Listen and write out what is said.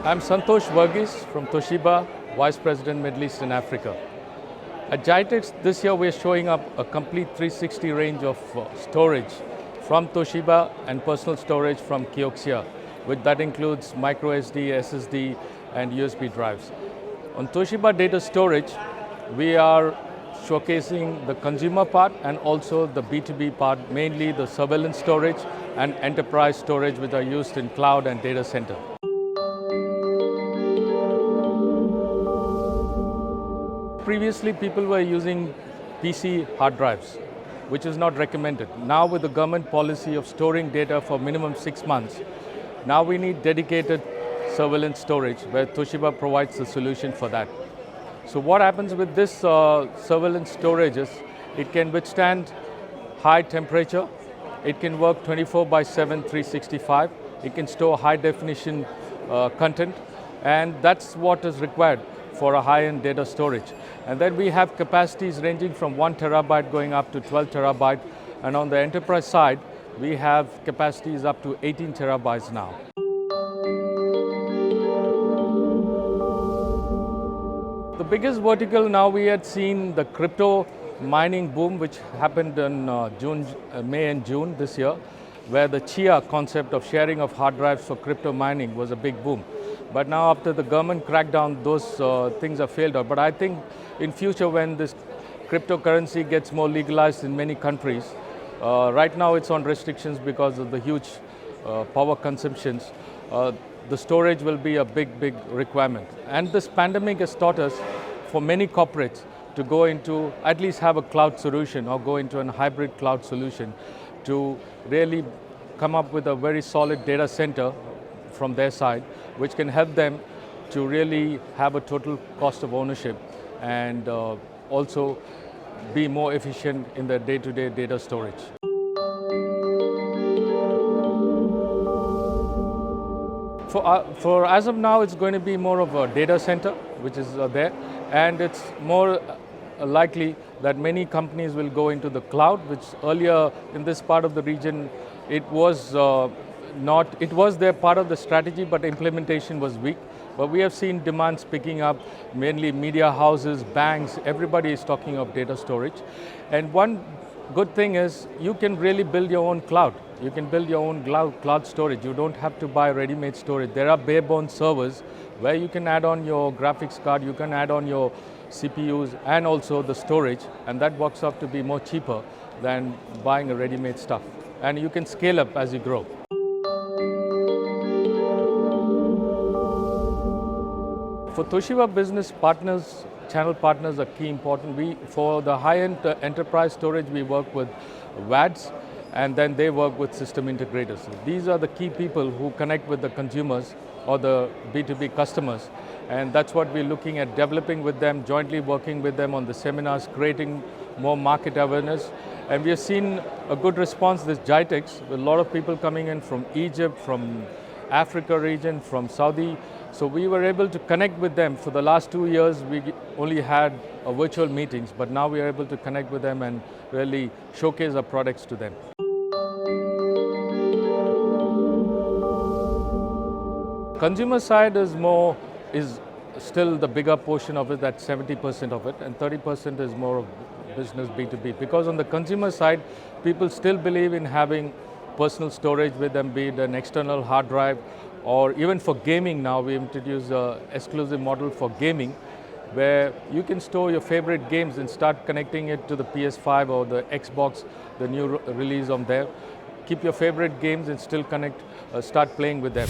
I'm Santosh Varghese from Toshiba, Vice President, Middle East and Africa. At GITEX this year we're showing up a complete 360 range of storage from Toshiba and personal storage from Kioxia, that includes micro SD, SSD and USB drives. On Toshiba data storage, we are showcasing the consumer part and also the B2B part, mainly the surveillance storage and enterprise storage which are used in cloud and data center. Previously, people were using PC hard drives, which is not recommended. Now with the government policy of storing data for minimum 6 months, now we need dedicated surveillance storage where Toshiba provides the solution for that. So what happens with this surveillance storage is it can withstand high temperature, it can work 24/7, 365, it can store high definition content, and that's what is required for a high-end data storage. And then we have capacities ranging from 1 terabyte going up to 12 terabyte. And on the enterprise side, we have capacities up to 18 terabytes now. The biggest vertical now, we had seen the crypto mining boom, which happened in May and June this year, where the Chia concept of sharing of hard drives for crypto mining was a big boom. But now after the government crackdown, those things have failed out. But I think in future when this cryptocurrency gets more legalized in many countries, right now it's on restrictions because of the huge power consumptions. The storage will be a big requirement. And this pandemic has taught us for many corporates to go into, at least have a cloud solution or go into a hybrid cloud solution to really come up with a very solid data center from their side, which can help them to really have a total cost of ownership and also be more efficient in their day-to-day data storage. For as of now, it's going to be more of a data center, which is there, and it's more likely that many companies will go into the cloud, which earlier in this part of the region, it was their part of the strategy, but implementation was weak. But we have seen demands picking up, mainly media houses, banks, everybody is talking of data storage. And one good thing is you can really build your own cloud. You can build your own cloud storage. You don't have to buy ready-made storage. There are bare-bones servers where you can add on your graphics card, you can add on your CPUs and also the storage, and that works out to be more cheaper than buying a ready-made stuff. And you can scale up as you grow. For Toshiba business partners, channel partners are key important. For the high-end enterprise storage, we work with WADs, and then they work with system integrators. These are the key people who connect with the consumers or the B2B customers. And that's what we're looking at, developing with them, jointly working with them on the seminars, creating more market awareness. And we have seen a good response this GITEX, with a lot of people coming in from Egypt, from Africa region, from Saudi. So we were able to connect with them. For the last 2 years, we only had virtual meetings, but now we are able to connect with them and really showcase our products to them. Consumer side is still the bigger portion of it, that's 70% of it, and 30% is more of business B2B. Because on the consumer side, people still believe in having personal storage with them, be it an external hard drive, or even for gaming now, we introduced an exclusive model for gaming, where you can store your favorite games and start connecting it to the PS5 or the Xbox, the new release on there. Keep your favorite games and still start playing with them.